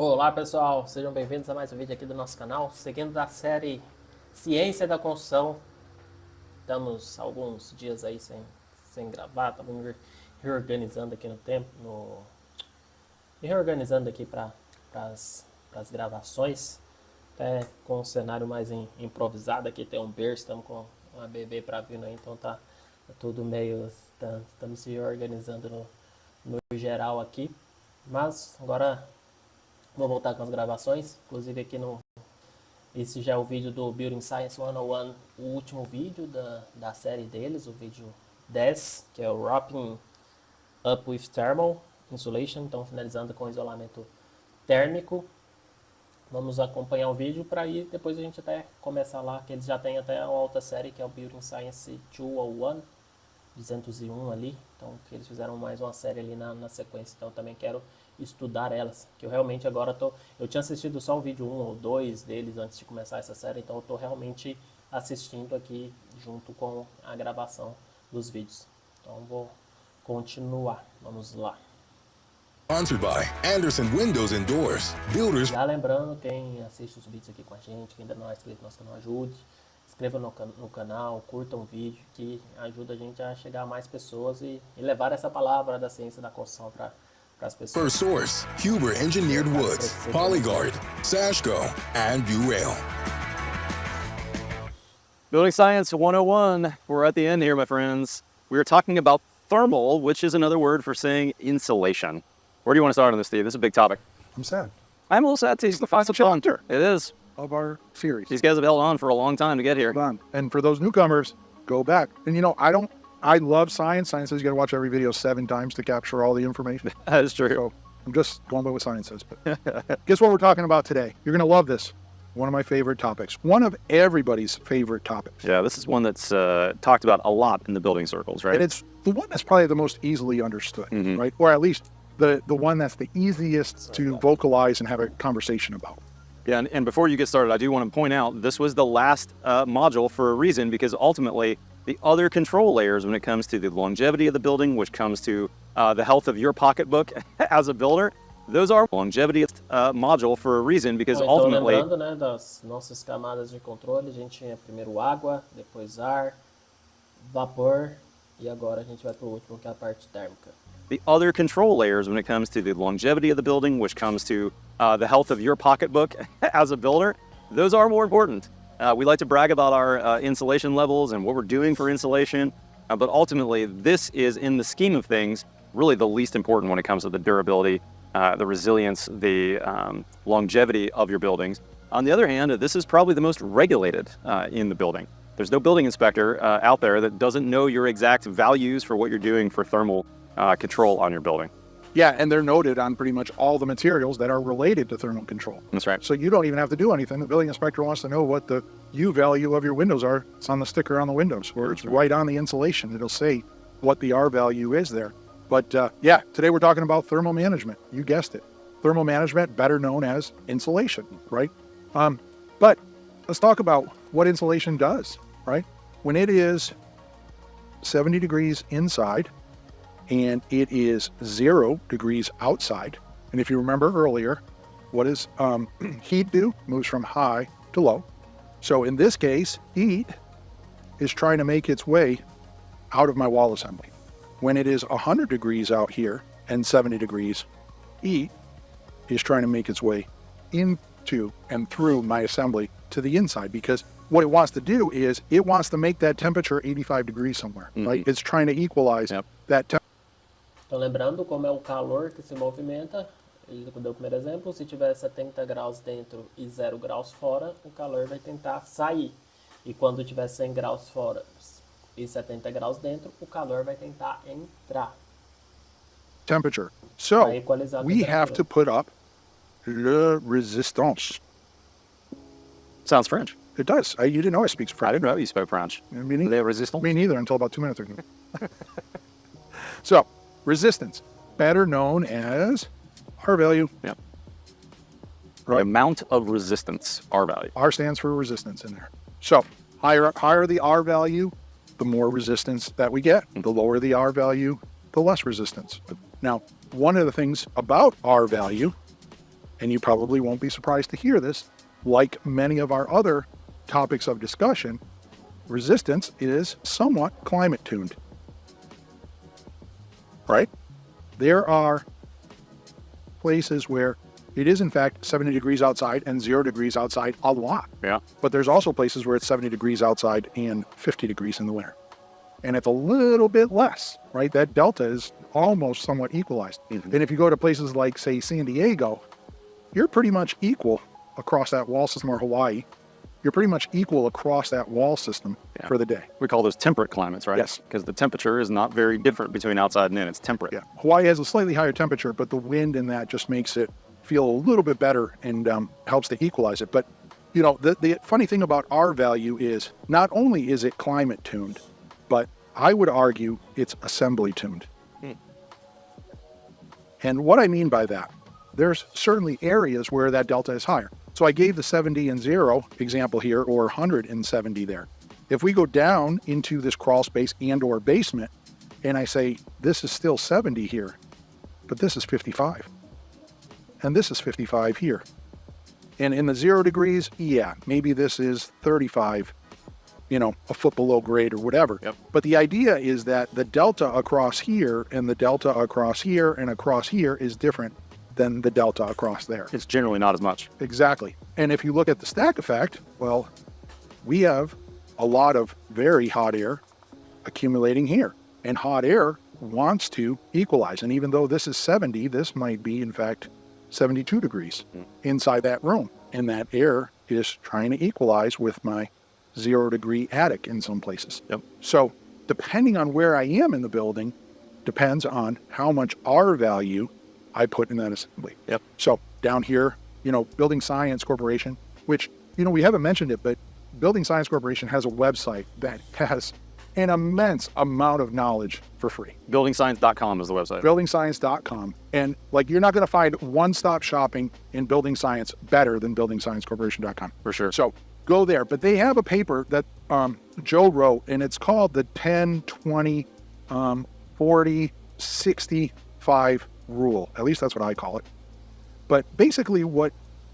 Olá pessoal, sejam bem-vindos a mais um vídeo aqui do nosso canal, seguindo da série Ciência da Construção. Estamos alguns dias aí sem gravar, estamos reorganizando aqui no tempo, reorganizando aqui para as gravações, até com um cenário mais improvisado aqui, tem um berço, estamos com uma bebê para vir aí, então tá tudo meio, estamos se reorganizando no geral aqui, mas agora vou voltar com as gravações, inclusive aqui esse já é o vídeo do Building Science 101, o último vídeo da série deles, o vídeo 10, que é o Wrapping Up with Thermal Insulation, então finalizando com isolamento térmico. Vamos acompanhar o vídeo para ir, depois a gente até começar lá, que eles já têm até uma outra série, que é o Building Science 201, 201 ali, então que eles fizeram mais uma série ali na sequência, então eu também quero estudar elas, que eu realmente agora eu tinha assistido só o vídeo 1 ou 2 deles antes de começar essa série, então eu tô realmente assistindo aqui junto com a gravação dos vídeos, então vou continuar, vamos lá. Sponsored by Anderson Windows and Doors, Builders. Já lembrando, quem assiste os vídeos aqui com a gente, quem ainda não é inscrito no nosso canal, ajude, inscreva no canal, curta um vídeo que ajuda a gente a chegar a mais pessoas e levar essa palavra da ciência da construção para as pessoas. First Source, Huber Engineered Woods, Polyguard, Sashco, and Durail. Building Science 101, we're at the end here, my friends. We're talking about thermal, which is another word for saying insulation. Where do you want to start on this, Steve? This is a big topic. I'm sad. I'm a little sad, too. It's the final chapter It is. of our series. These guys have held on for a long time to get here. Hold on. And for those newcomers, go back. And you know, I love science. Science says you got to watch every video 7 times to capture all the information. That is true. So I'm just going by what science says. But guess what we're talking about today? You're going to love this. One of my favorite topics. One of everybody's favorite topics. Yeah, this is one that's talked about a lot in the building circles, right? And it's the one that's probably the most easily understood, right? Or at least the one that's the easiest to vocalize and have a conversation about. Yeah, and before you get started, I do want to point out this was the last module for a reason, because ultimately the other control layers when it comes to the longevity of the building, which comes to the health of your pocketbook as a builder, those are longevity module for a reason, because Então, ultimately... lembrando, né, das nossas camadas de controle, a gente tinha primeiro água, depois ar, vapor, e agora a gente vai para o último, que é a parte térmica. The other control layers when it comes to the longevity of the building, which comes to the health of your pocketbook as a builder, those are more important. We like to brag about our insulation levels and what we're doing for insulation, but ultimately this is, in the scheme of things, really the least important when it comes to the durability, the resilience, the longevity of your buildings. On the other hand, this is probably the most regulated in the building. There's no building inspector out there that doesn't know your exact values for what you're doing for thermal control on your building. Yeah, and they're noted on pretty much all the materials that are related to thermal control. That's right. So you don't even have to do anything. The building inspector wants to know what the U value of your windows are. It's on the sticker on the windows, or it's right on the insulation. It'll say what the R value is there. But yeah, today we're talking about thermal management. You guessed it. Thermal management, better known as insulation, right? But let's talk about what insulation does, right? When it is 70 degrees inside, and it is 0 degrees outside. And if you remember earlier, what does heat do? Moves from high to low. So in this case, heat is trying to make its way out of my wall assembly. When it is 100 degrees out here and 70 degrees, heat is trying to make its way into and through my assembly to the inside, because what it wants to do is it wants to make that temperature 85 degrees somewhere, right? It's trying to equalize that temperature. Então, lembrando como é o calor que se movimenta, ele deu o primeiro exemplo, se tiver 70 graus dentro e 0 graus fora, o calor vai tentar sair. E quando tiver 100 graus fora e 70 graus dentro, o calor vai tentar entrar. Temperature. So, Vai equalizar a we have to put up le resistance. Sounds French. It does. You didn't know I speak I French. didn't know you spoke French. Me neither. Les resistance. Me neither until about 2 minutes ago. So, resistance, better known as R value. Yep. Right. The amount of resistance, R value. R stands for resistance in there. So, higher the R value, the more resistance that we get. The lower the R value, the less resistance. Now, one of the things about R value and you probably won't be surprised to hear this, like many of our other topics of discussion, resistance is somewhat climate tuned, right? There are places where it is in fact 70 degrees outside and 0 degrees outside a lot. Yeah. But there's also places where it's 70 degrees outside and 50 degrees in the winter. And it's a little bit less, right? That delta is almost somewhat equalized. Mm-hmm. And if you go to places like, say, San Diego, you're pretty much equal across that wall system, or Hawaii. You're pretty much equal across that wall system for the day. We call those temperate climates, right? Yes. Because the temperature is not very different between outside and in. It's temperate. Yeah. Hawaii has a slightly higher temperature, but the wind in that just makes it feel a little bit better and helps to equalize it. But, you know, the funny thing about our value is not only is it climate tuned, but I would argue it's assembly tuned. And what I mean by that, there's certainly areas where that delta is higher. So I gave the 70 and 0 example here, or 170 there. If we go down into this crawl space and or basement, and I say, this is still 70 here, but this is 55. And this is 55 here. And in the 0 degrees, yeah, maybe this is 35, you know, a foot below grade or whatever. Yep. But the idea is that the delta across here and the delta across here and across here is different than the delta across there. It's generally not as much. Exactly. And if you look at the stack effect, well, we have a lot of very hot air accumulating here. And hot air wants to equalize. And even though this is 70, this might be, in fact, 72 degrees inside that room. And that air is trying to equalize with my 0 degree attic in some places. Yep. So depending on where I am in the building, depends on how much R value I put in that assembly. Yep. So down here, you know, Building Science Corporation, which, you know, we haven't mentioned it, but Building Science Corporation has a website that has an immense amount of knowledge for free. Buildingscience.com is the website. Buildingscience.com. And like, you're not going to find one-stop shopping in building science better than buildingsciencecorporation.com. For sure. So go there. But they have a paper that Joe wrote, and it's called the 10, 20, 40, 65 rule. At least that's what I call it. But basically what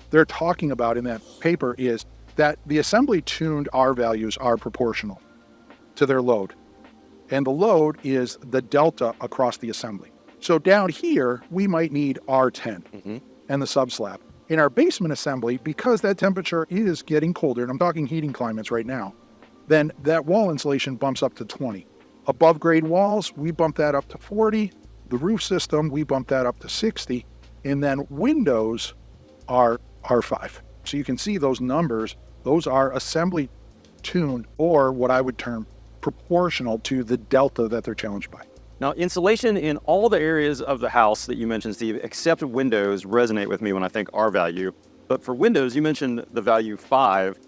they're talking about in that paper is that the assembly tuned R values are proportional to their load. And the load is the delta across the assembly. So down here, we might need R10 and the subslab. In our basement assembly, because that temperature is getting colder, and I'm talking heating climates right now, then that wall insulation bumps up to 20. Above grade walls, we bump that up to 40. The roof system, we bump that up to 60. And then windows are R5. So you can see those numbers, those are assembly tuned, or what I would term proportional to the delta that they're challenged by. Now, insulation in all the areas of the house that you mentioned, Steve, except windows, resonate with me when I think R value. But for windows, you mentioned the value 5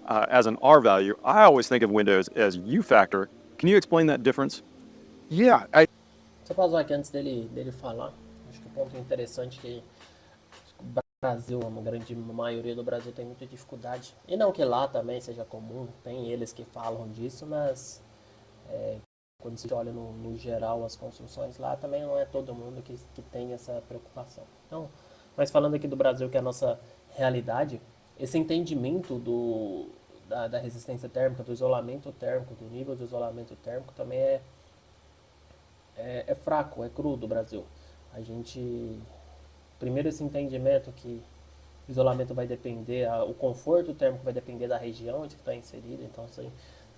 as an R value. I always think of windows as U factor. Can you explain that difference? Yeah, Só pausar aqui antes dele falar. Acho que o ponto interessante é que o Brasil, a grande maioria do Brasil tem muita dificuldade. E não que lá também seja comum, tem eles que falam disso, mas quando se olha no geral as construções lá, também não é todo mundo que tem essa preocupação. Então, mas falando aqui do Brasil, que é a nossa realidade, esse entendimento da resistência térmica, do isolamento térmico, do nível de isolamento térmico também é fraco, é cru do Brasil. A gente, primeiro esse entendimento que o isolamento vai depender, o conforto térmico vai depender da região onde está inserida. Então, se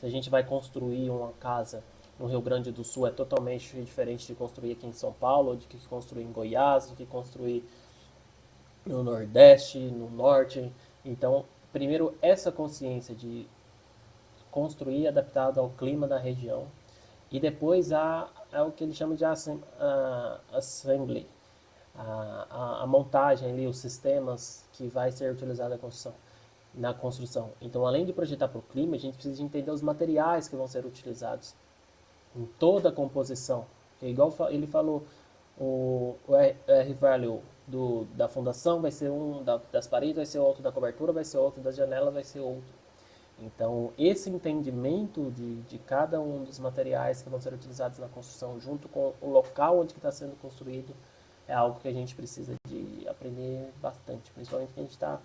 a gente vai construir uma casa no Rio Grande do Sul, é totalmente diferente de construir aqui em São Paulo, de que construir em Goiás, de que construir no Nordeste, no Norte. Então, primeiro, essa consciência de construir adaptado ao clima da região, e depois é o que ele chama de assembly, a montagem ali, os sistemas que vai ser utilizado na construção. Então, além de projetar para o clima, a gente precisa de entender os materiais que vão ser utilizados em toda a composição. Porque, igual ele falou, o R-value da fundação vai ser um, das paredes vai ser outro, da cobertura vai ser outro, das janelas vai ser outro. Então, esse entendimento de cada um dos materiais que vão ser utilizados na construção, junto com o local onde está sendo construído, é algo que a gente precisa de aprender bastante, principalmente que a gente está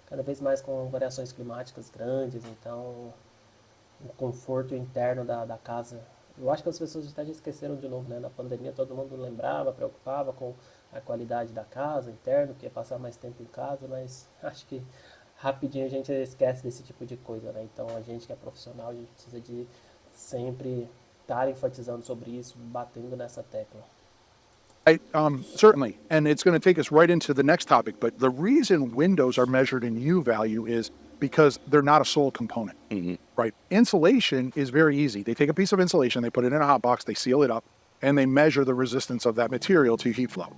cada vez mais com variações climáticas grandes, então o conforto interno da casa. Eu acho que as pessoas até já esqueceram de novo, né? Na pandemia todo mundo lembrava, preocupava com a qualidade da casa, interno, que ia passar mais tempo em casa, mas acho que rapidinho a gente esquece desse tipo de coisa, né? Então a gente que é profissional, a gente precisa de sempre estar enfatizando sobre isso, batendo nessa tecla. Certainly, and it's going to take us right into the next topic, but the reason windows are measured in U value is because they're not a sole component, right? Insulation is very easy. They take a piece of insulation, they put it in a hot box, they seal it up, and they measure the resistance of that material to heat flow,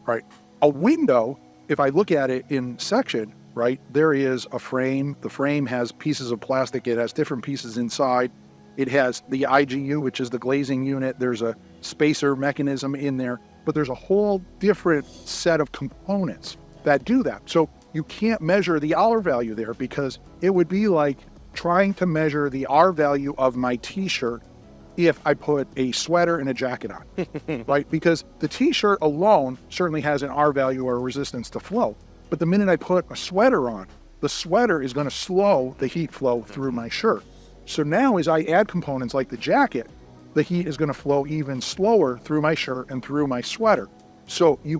right? A window, if I look at it in section, right, there is a frame. The frame has pieces of plastic. It has different pieces inside. It has the IGU, which is the glazing unit. There's a spacer mechanism in there, but there's a whole different set of components that do that. So you can't measure the R value there because it would be like trying to measure the R value of my t-shirt if I put a sweater and a jacket on, right? Because the t-shirt alone certainly has an R value or a resistance to flow. But the minute I put a sweater on, the sweater is going to slow the heat flow through my shirt. So now as I add components like the jacket, the heat is going to flow even slower through my shirt and through my sweater. So you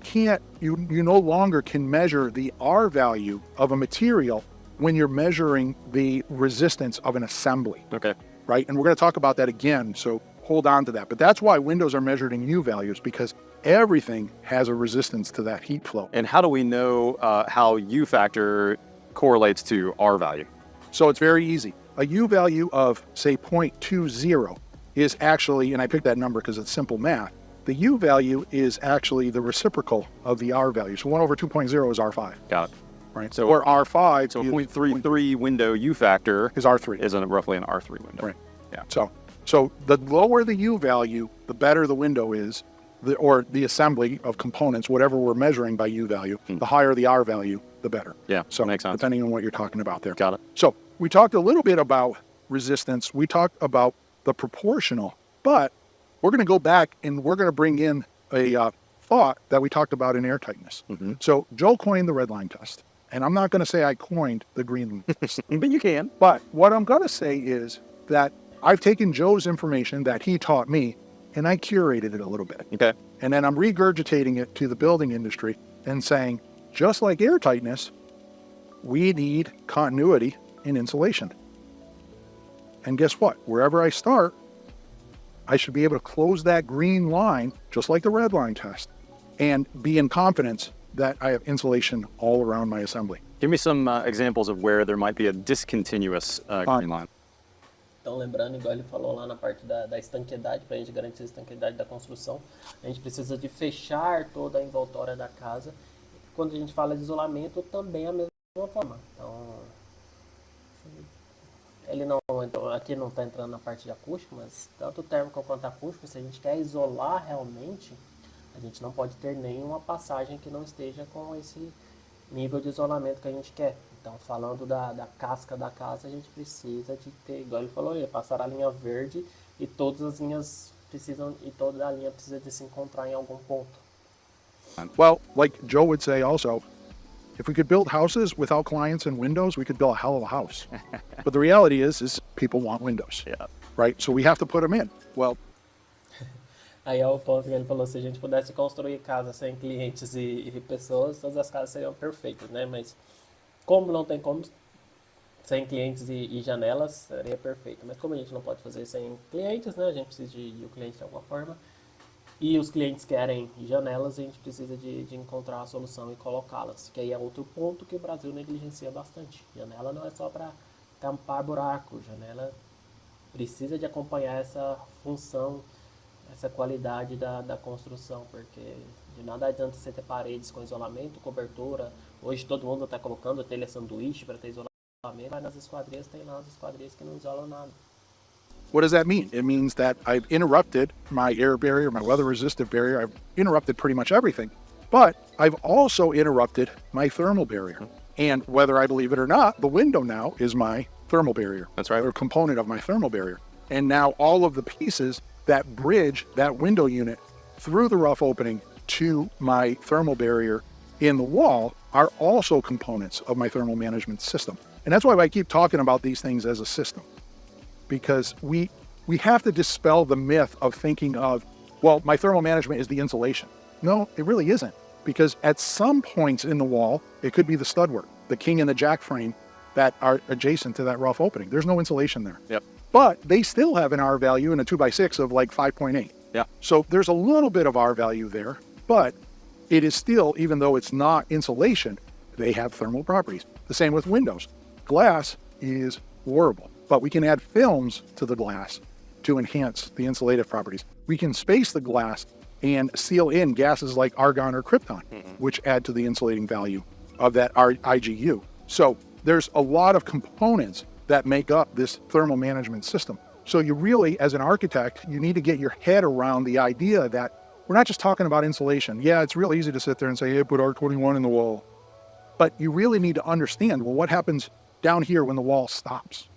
no longer can measure the R value of a material when you're measuring the resistance of an assembly. Okay. Right? And we're going to talk about that again, so hold on to that. But that's why windows are measured in U values, because everything has a resistance to that heat flow. And how do we know how U factor correlates to R value? So it's very easy. A U value of, say, 0.20 is actually, and I picked that number because it's simple math, the U value is actually the reciprocal of the R value. So 1 over 2.0 is R5. Got it. Right. So, or R5. So 0.33 window U factor is R3. Is roughly an R3 window. Right. Yeah. So the lower the U value, the better the window is, or the assembly of components, whatever we're measuring by U value, the higher the R value, the better. Yeah, so makes sense. Depending on what you're talking about there. Got it. So we talked a little bit about resistance. We talked about the proportional, but we're going to go back and we're going to bring in a thought that we talked about in air tightness. So Joe coined the red line test, and I'm not going to say I coined the green line test. But you can. But what I'm going to say is that I've taken Joe's information that he taught me, and I curated it a little bit. Okay. And then I'm regurgitating it to the building industry and saying, just like air tightness, we need continuity in insulation. And guess what? Wherever I start, I should be able to close that green line, just like the red line test, and be in confidence that I have insulation all around my assembly. Give me some examples of where there might be a discontinuous green line. Então, lembrando, igual ele falou lá na parte da estanqueidade, para a gente garantir a estanqueidade da construção, a gente precisa de fechar toda a envoltória da casa. Quando a gente fala de isolamento, também é a mesma forma. Então, ele não, aqui não está entrando na parte de acústico, mas tanto o térmico quanto acústico, se a gente quer isolar realmente, a gente não pode ter nenhuma passagem que não esteja com esse nível de isolamento que a gente quer. Então, falando da casca da casa, a gente precisa de ter, igual ele falou, passar a linha verde e todas as linhas precisam, e toda a linha precisa de se encontrar em algum ponto. Well, like Joe would say also, if we could build houses without clients and windows, we could build a hell of a house. But the reality is people want windows, right? So we have to put them in. Well, aí é o ponto que ele falou, se a gente pudesse construir casa sem clientes e pessoas, todas as casas seriam perfeitas, né? Mas como não tem como, sem clientes e janelas, seria perfeito. Mas como a gente não pode fazer sem clientes, né? A gente precisa de o cliente de alguma forma. E os clientes querem janelas, a gente precisa de encontrar a solução e colocá-las. Que aí é outro ponto que o Brasil negligencia bastante. Janela não é só para tampar buraco. Janela precisa de acompanhar essa função, essa qualidade da construção, porque de nada adianta você ter paredes com isolamento, cobertura. Hoje todo mundo está colocando telha sanduíche para ter isolamento, mas nas esquadrias tem lá as esquadrias que não isolam nada. What does that mean? It means that I've interrupted my air barrier, my weather resistive barrier. I've interrupted pretty much everything, but I've also interrupted my thermal barrier. And whether I believe it or not, the window now is my thermal barrier. That's right. Or component of my thermal barrier. And now all of the pieces that bridge that window unit through the rough opening to my thermal barrier in the wall are also components of my thermal management system. And that's why I keep talking about these things as a system, because we have to dispel the myth of thinking of, well, my thermal management is the insulation. No, it really isn't, because at some points in the wall, it could be the stud work, the king and the jack frame that are adjacent to that rough opening. There's no insulation there. Yep. But they still have an R value in a 2x6 of like 5.8. Yeah. So there's a little bit of R value there, but it is still, even though it's not insulation, they have thermal properties. The same with windows. Glass is horrible, but we can add films to the glass to enhance the insulative properties. We can space the glass and seal in gases like argon or krypton, which add to the insulating value of that IGU. So there's a lot of components that make up this thermal management system. So you really, as an architect, you need to get your head around the idea that we're not just talking about insulation. Yeah, it's real easy to sit there and say, hey, put R21 in the wall. But you really need to understand, well, what happens down here when the wall stops?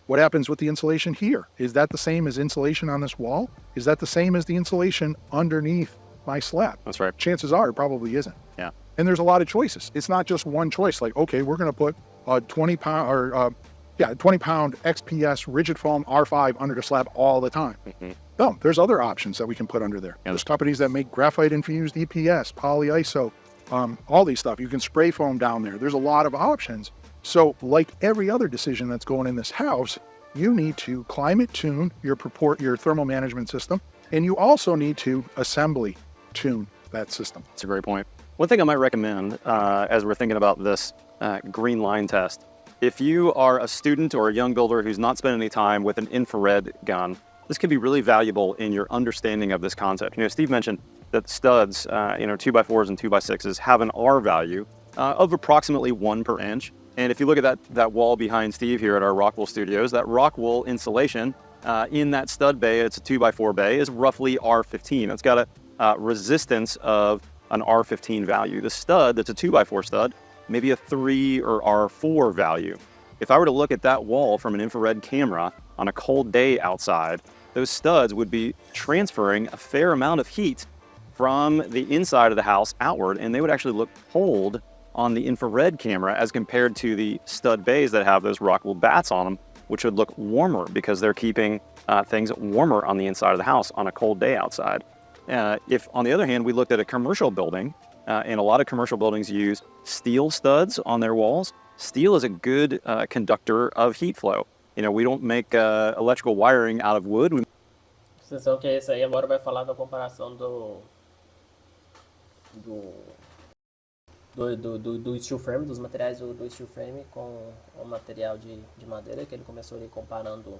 What happens with the insulation here? Is that the same as insulation on this wall? Is that the same as the insulation underneath my slab? That's right. Chances are it probably isn't. Yeah. And there's a lot of choices. It's not just one choice, like, okay, we're going to put a 20-pound XPS rigid foam R5 under the slab all the time. No, there's other options that we can put under there. Yeah. There's companies that make graphite infused EPS, polyiso, all these stuff. You can spray foam down there. There's a lot of options. So like every other decision that's going in this house, you need to climate tune your thermal management system, and you also need to assembly tune that system. That's a great point. One thing I might recommend as we're thinking about this green line test, if you are a student or a young builder who's not spending any time with an infrared gun, this could be really valuable in your understanding of this concept. You know, Steve mentioned that studs, 2x4s and 2x6s have an R value of approximately 1 per inch. And if you look at that wall behind Steve here at our Rockwool studios, that Rockwool insulation in that stud bay, it's a 2x4 bay, is roughly R15. It's got a resistance of an R15 value. The stud, that's a 2x4 stud, maybe a 3 or R4 value. If I were to look at that wall from an infrared camera on a cold day outside, those studs would be transferring a fair amount of heat from the inside of the house outward, and they would actually look cold on the infrared camera as compared to the stud bays that have those Rockwool bats on them, which would look warmer because they're keeping things warmer on the inside of the house on a cold day outside. If, on the other hand, we looked at a commercial building, and a lot of commercial buildings use steel studs on their walls, steel is a good conductor of heat flow. You know, we don't make electrical wiring out of wood. Atenção que esse aí agora vai falar da comparação do steel frame, dos materiais do steel frame com o material de madeira, que ele começou ali comparando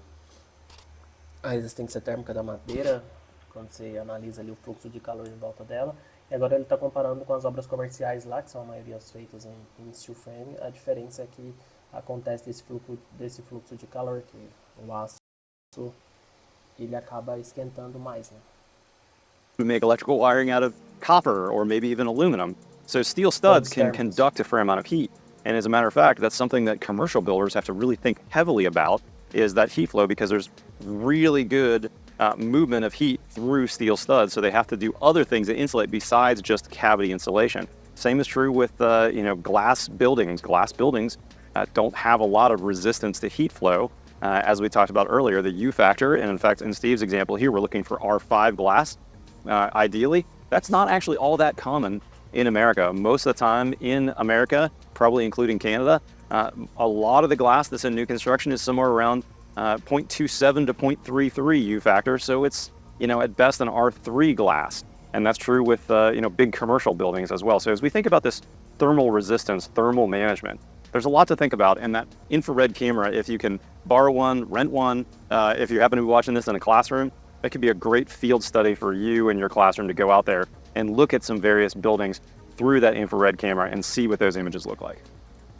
a resistência térmica da madeira, quando você analisa ali o fluxo de calor em volta dela. E agora ele está comparando com as obras comerciais lá, que são a maioria feitas em steel frame. A diferença é que acontece desse fluxo de calor, que o aço ele acaba esquentando mais, né? We make electrical wiring out of copper or maybe even aluminum. So steel studs can conduct a fair amount of heat. And as a matter of fact, that's something that commercial builders have to really think heavily about, is that heat flow, because there's really good movement of heat through steel studs. So they have to do other things to insulate besides just cavity insulation. Same is true with glass buildings. Glass buildings don't have a lot of resistance to heat flow. As we talked about earlier, the U factor, and in fact, in Steve's example here, we're looking for R5 glass, ideally. That's not actually all that common in America. Most of the time in America, probably including Canada, a lot of the glass that's in new construction is somewhere around 0.27 to 0.33 U factor. So it's, at best an R3 glass. And that's true with, big commercial buildings as well. So as we think about this thermal resistance, thermal management, there's a lot to think about. And that infrared camera, if you can borrow one, rent one, if you happen to be watching this in a classroom, that could be a great field study for you and your classroom to go out there and look at some various buildings through that infrared camera and see what those images look like.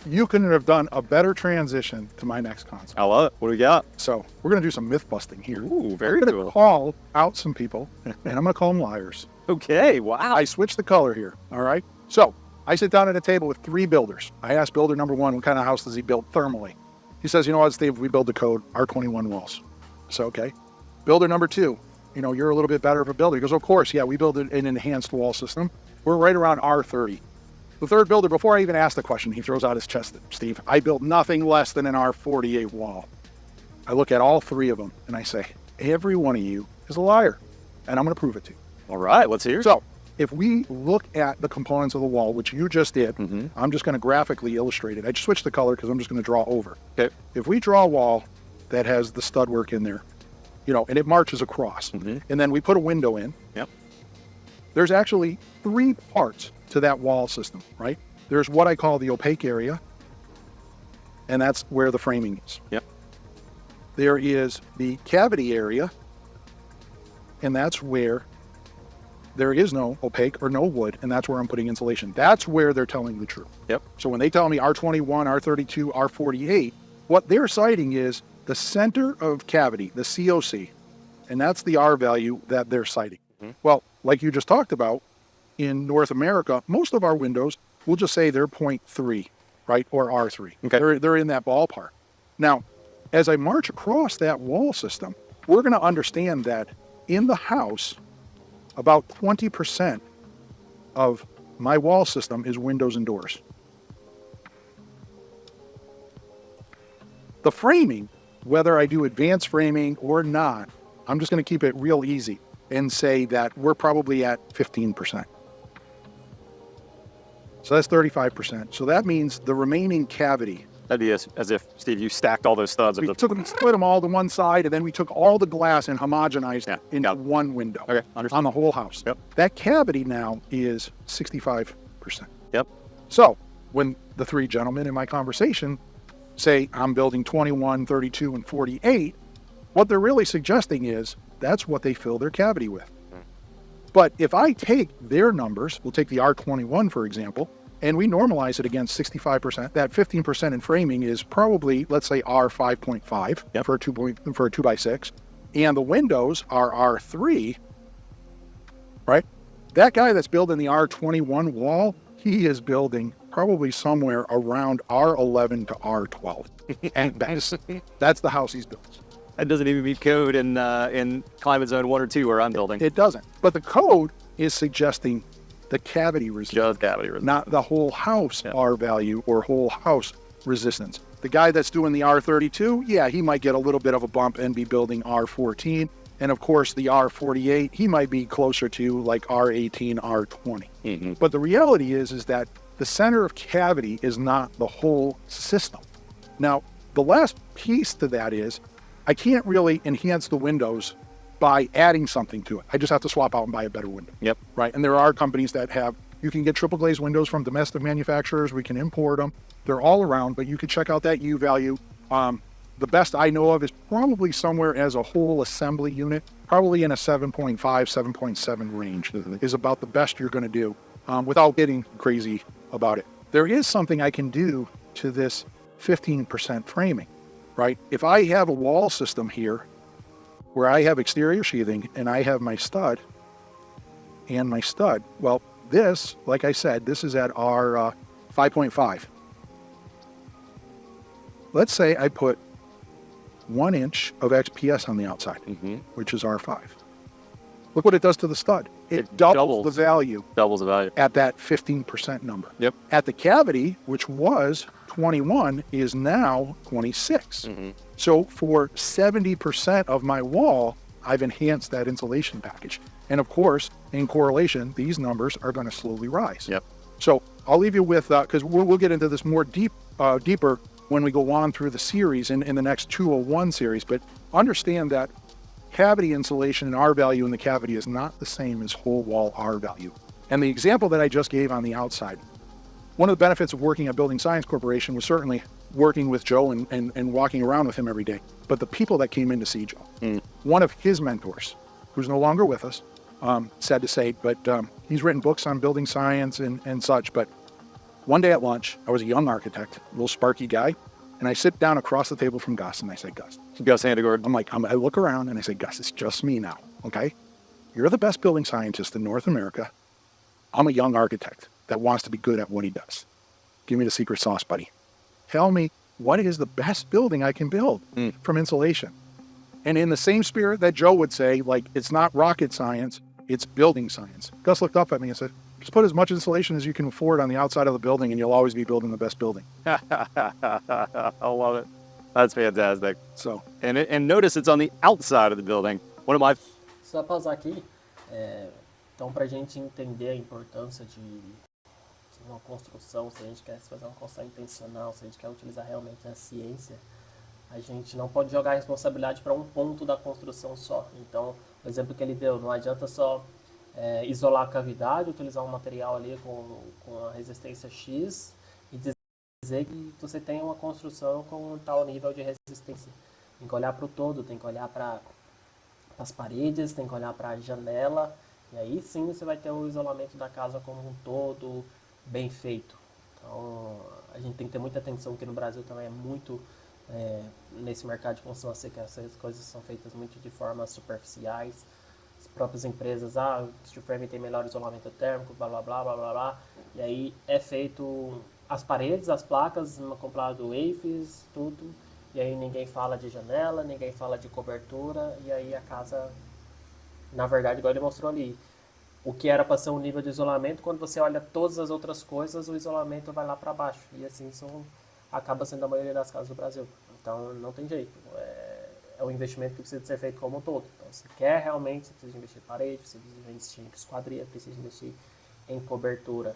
You couldn't have done a better transition to my next concept. I love it. What do we got? So we're going to do some myth busting here. Ooh, very I'm cool. going to call out some people, and I'm going to call them liars. Okay, wow. I switched the color here, all right? So I sit down at a table with 3 builders. I asked builder number 1, what kind of house does he build thermally? He says, you know what, Steve, we build the code R21 walls. So, okay. Builder number 2, you're a little bit better of a builder. He goes, of course, yeah, we build an enhanced wall system. We're right around R30. The third builder, before I even ask the question, he throws out his chest, Steve, I built nothing less than an R48 wall. I look at all three of them and I say, every one of you is a liar. And I'm going to prove it to you. All right, let's hear. So if we look at the components of the wall, which you just did, I'm just going to graphically illustrate it. I just switched the color because I'm just going to draw over. Okay. If we draw a wall that has the stud work in there, and it marches across, and then we put a window in, there's actually three parts to that wall system, right? There's what I call the opaque area, and that's where the framing is. Yep. There is the cavity area, and that's where there is no opaque or no wood, and that's where I'm putting insulation. That's where they're telling the truth. Yep. So when they tell me R21, R32, R48, what they're citing is the center of cavity, the COC, and that's the R value that they're citing. Well, like you just talked about, in North America, most of our windows, we'll just say they're 0.3, right, or R3. Okay. They're in that ballpark. Now, as I march across that wall system, we're going to understand that in the house, about 20% of my wall system is windows and doors. The framing, whether I do advanced framing or not, I'm just going to keep it real easy and say that we're probably at 15%. So that's 35%. So that means the remaining cavity. That'd be as if, Steve, you stacked all those studs. We split them all to one side, and then we took all the glass and homogenized it into one window. Okay, understood. On the whole house. Yep. That cavity now is 65%. Yep. So when the three gentlemen in my conversation say I'm building 21, 32, and 48, what they're really suggesting is that's what they fill their cavity with. But if I take their numbers, we'll take the R21, for example, and we normalize it against 65%, that 15% in framing is probably, let's say, R5.5 for a 2x6, and the windows are R3, right? That guy that's building the R21 wall, he is building probably somewhere around R11 to R12. And that's the house he's built. That doesn't even meet code in climate zone 1 or 2 where I'm building. It doesn't. But the code is suggesting the cavity resistance. Just cavity resistance. Not the whole house R value or whole house resistance. The guy that's doing the R32, yeah, he might get a little bit of a bump and be building R14. And of course, the R48, he might be closer to like R18, R20. But the reality is that the center of cavity is not the whole system. Now, the last piece to that is I can't really enhance the windows by adding something to it. I just have to swap out and buy a better window. Yep. Right. And there are companies that you can get triple glazed windows from domestic manufacturers. We can import them. They're all around, but you can check out that U value. The best I know of is probably somewhere as a whole assembly unit, probably in a 7.5, 7.7 range is about the best you're going to do without getting crazy about it. There is something I can do to this 15% framing, right? If I have a wall system here where I have exterior sheathing and I have my stud and my stud, well, this, like I said, this is at R 5.5. Let's say I put 1 inch of XPS on the outside, which is R5. Look what it does to the stud. It doubles the value. Doubles the value. At that 15% number. Yep. At the cavity, which was 21, is now 26. So for 70% of my wall, I've enhanced that insulation package. And of course, in correlation, these numbers are going to slowly rise. Yep. So I'll leave you with, because we'll get into this more deeper when we go on through the series in the next 201 series, but understand that cavity insulation and R value in the cavity is not the same as whole wall R value. And the example that I just gave on the outside, one of the benefits of working at Building Science Corporation was certainly working with Joe and walking around with him every day. But the people that came in to see Joe, one of his mentors, who's no longer with us, sad to say, but he's written books on building science and such. But one day at lunch, I was a young architect, a little sparky guy, and I sit down across the table from Gus, and I say, Gus Sandegard. I'm like, I look around and I say, Gus, it's just me now, okay? You're the best building scientist in North America. I'm a young architect that wants to be good at what he does. Give me the secret sauce, buddy. Tell me, what is the best building I can build from insulation? And in the same spirit that Joe would say, like, it's not rocket science, it's building science. Gus looked up at me and said, just put as much insulation as you can afford on the outside of the building and you'll always be building the best building. I love it. That's fantastic. So, And notice it's on the outside of the building. One of my Só pausar aqui. Então, para a gente entender a importância de uma construção, se a gente quer fazer uma construção intencional, se a gente quer utilizar realmente a ciência, a gente não pode jogar a responsabilidade para um ponto da construção só. Então, o exemplo que ele deu, não adianta só isolar a cavidade, utilizar um material ali com a resistência X e dizer que você tem uma construção com um tal nível de resistência. Tem que olhar para o todo, tem que olhar para as paredes, tem que olhar para a janela, e aí sim você vai ter o isolamento da casa como um todo bem feito. Então, a gente tem que ter muita atenção, que no Brasil também é muito, nesse mercado de construção, que essas coisas são feitas muito de formas superficiais. As próprias empresas, o steel frame tem melhor isolamento térmico, blá blá blá blá blá blá, e aí é feito as paredes, as placas, comprado EIFs, tudo, e aí ninguém fala de janela, ninguém fala de cobertura, e aí a casa, na verdade, igual ele mostrou ali, o que era para ser um nível de isolamento, quando você olha todas as outras coisas, o isolamento vai lá para baixo, e assim acaba sendo a maioria das casas do Brasil. Então não tem jeito, é um investimento que precisa ser feito como um todo. Então, se quer realmente, você precisa investir em parede, precisa investir em esquadria, precisa investir em cobertura.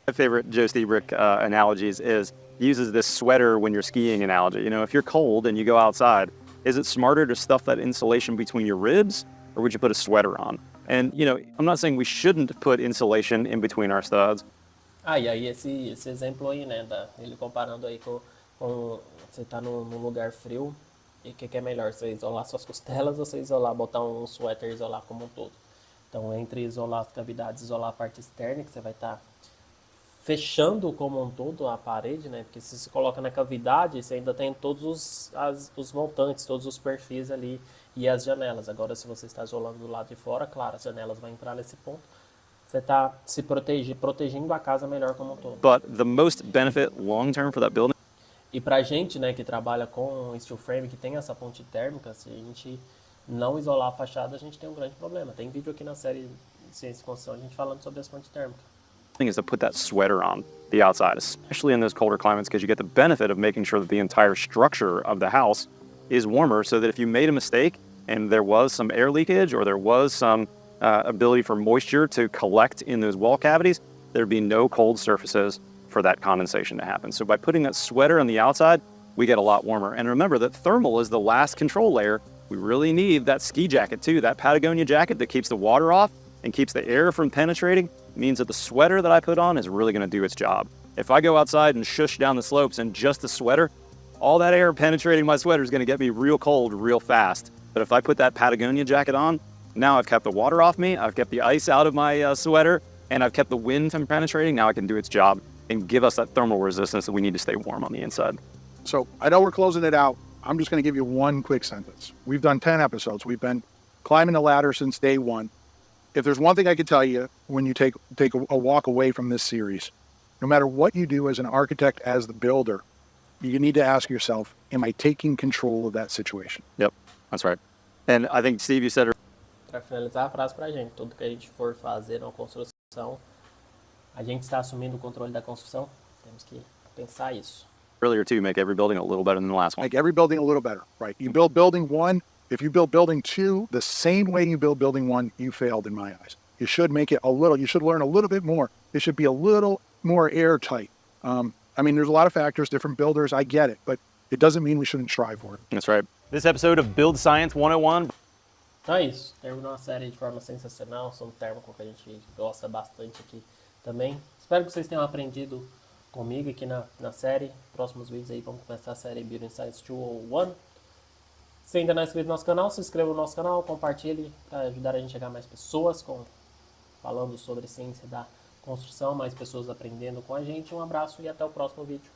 My favorite Joe Stebrick analogies uses this sweater when you're skiing analogy. You know, if you're cold and you go outside, is it smarter to stuff that insulation between your ribs, or would you put a sweater on? And, you know, I'm not saying we shouldn't put insulation in between our studs. E aí esse exemplo aí, né, ele comparando aí com você tá num lugar frio, e o que é melhor, você isolar suas costelas ou você botar um suéter e isolar como um todo? Então, entre isolar as cavidades, isolar a parte externa, que você vai estar fechando como um todo a parede, né? Porque se você coloca na cavidade, você ainda tem todos os montantes, todos os perfis ali e as janelas. Agora, se você está isolando do lado de fora, claro, as janelas vão entrar nesse ponto. Você está se protegendo a casa melhor como um todo. But the most benefit long term for that building. E pra gente, né, que trabalha com steel frame, que tem essa ponte térmica, se a gente não isolar a fachada, a gente tem um grande problema. Tem vídeo aqui na série Ciência e Construção, a gente falando sobre essa ponte térmica. Thing is to put that sweater on the outside, especially in those colder climates, because you get the benefit of making sure that the entire structure of the house is warmer, so that if you made a mistake and there was some air leakage or there was some ability for moisture to collect in those wall cavities, there'd be no cold surfaces for that condensation to happen. So by putting that sweater on the outside, we get a lot warmer. And remember that thermal is the last control layer. We really need that ski jacket too, that Patagonia jacket that keeps the water off and keeps the air from penetrating. Means that the sweater that I put on is really going to do its job. If I go outside and shush down the slopes in just the sweater, all that air penetrating my sweater is going to get me real cold real fast. But if I put that Patagonia jacket on, now I've kept the water off me, I've kept the ice out of my sweater, and I've kept the wind from penetrating. Now I can do its job and give us that thermal resistance that we need to stay warm on the inside. So I know we're closing it out. I'm just going to give you one quick sentence. We've done 10 episodes. We've been climbing the ladder since day one. If there's one thing I could tell you when you take a walk away from this series, no matter what you do as an architect, as the builder, you need to ask yourself, am I taking control of that situation? Yep, that's right. And I think, Steve, you said... Para finalizar a frase pra gente, tudo que a gente for fazer na construção, a gente está assumindo o controle da construção, temos que pensar isso. Earlier too, make every building a little better than the last one. Make every building a little better, right? You build building one, if you build building two, the same way you build building one, you failed in my eyes. You should make it you should learn a little bit more. It should be a little more airtight. I mean, there's a lot of factors, different builders, I get it, but it doesn't mean we shouldn't strive for it. That's right. This episode of Build Science 101. Então é isso, terminou a série de forma sensacional, sobre térmico, que a gente gosta bastante aqui também. Espero que vocês tenham aprendido comigo aqui na série. Próximos vídeos aí, vamos começar a série Building Science 201. Se ainda não é inscrito no nosso canal, se inscreva no nosso canal, compartilhe para ajudar a gente a chegar a mais pessoas, falando sobre ciência da construção, mais pessoas aprendendo com a gente. Um abraço e até o próximo vídeo.